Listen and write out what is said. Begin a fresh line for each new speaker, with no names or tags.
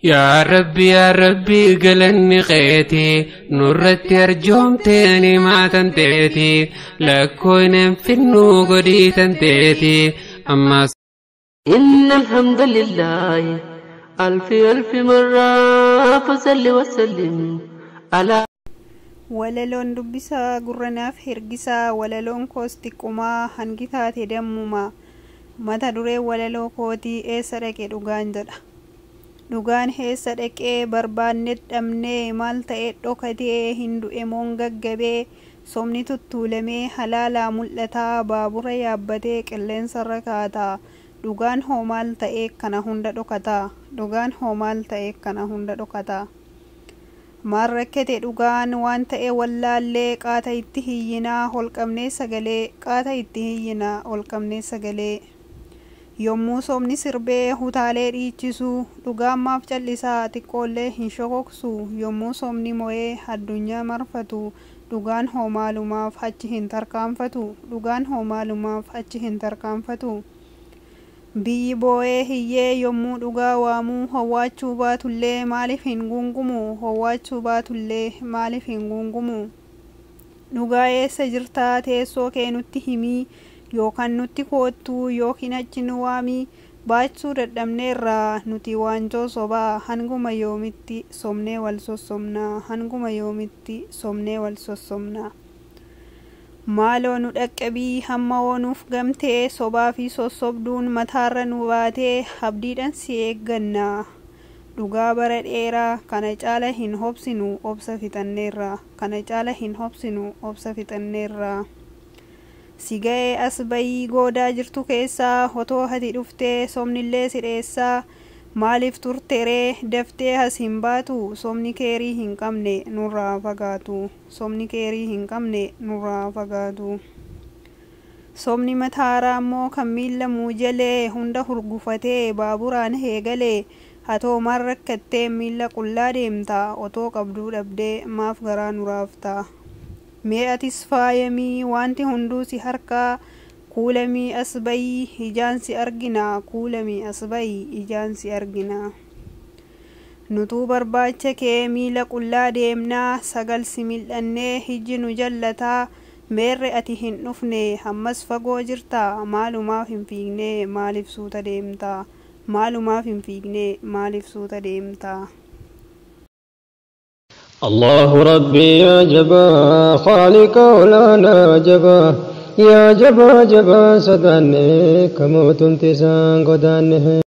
يا ربي قلني قيتي نورت أرجوم تاني ما تنتيتي لكوين في النوغدي تنتيتي أما
إن الحمد لله ألف ألف مرة فصل وسلم على
وللون دبسا قرناف هرقسا وللون كوستيكوما هنجثات دمما متى دري وللو كوتي إيسرك دوغانجر dhugaan heessa dhaqee barbaanne dhabnee maal ta'e dhokatee hindu emoon gaggabee somni tuttuulamee halaalaa mul'ataa baabura yaabbatee qilleensarra kaataa dhugaan hoo maal ta'e kana hunda dhokataa dhugaan hoo maal ta'e kana hunda dhokataa maal rakkate dhugaan waan ta'e wallaallee qaata itti hiyyinaa holqabnee sagalee qaata itti hiyyinaa holqabnee sagalee yommuu somni sirbee hutaalee dhiichisu dhugaan maaf callisaa xiqqoollee hin shokoksu yommuu somni mo'ee addunyaa marfatu dhugaan hoo maalumaaf achi hin tarkaanfatu dhugaan hoo maalumaaf achi hin tarkaanfatu biyyi boo'ee hiyyee yommuu dhugaa waamuu howwaachuu baatullee maaliif hin gungumu howwaachuu baatullee maaliif hin gungumu dhugaa eessa jirtaa teessoo kee nutti himii yookaan nutti koottuu yookiin achi nu waamii baachuu dadhabneerraa nuti waanjoo sobaa hanguma yoomitti somnee wal sossomnaa hanguma yoomitti somnee wal sossomnaa maaloo nu dhaqqabii hamma oonuuf gamtee sobaa fi sossobduun mataarra nu baatee abdiidhaan si eeggannaa dhugaa bara dheeraa kana caala hin hobsinu obsa fixanneerraa kana caala hin hobsinu obsa fixanneerraa siga'ee as bayii goodaa jirtu keessaa otoo hati dhuftee somnillee sidheessaa maaliif turteree daftee as hin baatu somni keerii hin qabne nurraa fagaatu somni keerii hin qabne nurraa fagaatu somni mataaraa immoo kan miila muujalee hunda hurgufatee baaburaan heegalee hatoo maal rakkattee miila qullaa deemta otoo qabduu dhabdee maaf garaa nuraafta mee atis faayamii wanti hunduu si harkaa kuulamii as bayii ijaan si argina kuulamii as bayii ijaan si argina nutuu barbaacha kee miila qullaa deemnaa sagal si mil'annee hijji nu jallataa meerre ati hin dhufne hammas fagoo jirta maalumaaf hin fiigne maaliif suuta deemta maalumaaf hin fiigne maaliif suuta deemta
الله ربي يا جبا خالق ولانا جبا يا جبا جبا سداني كموت انتسان قدانه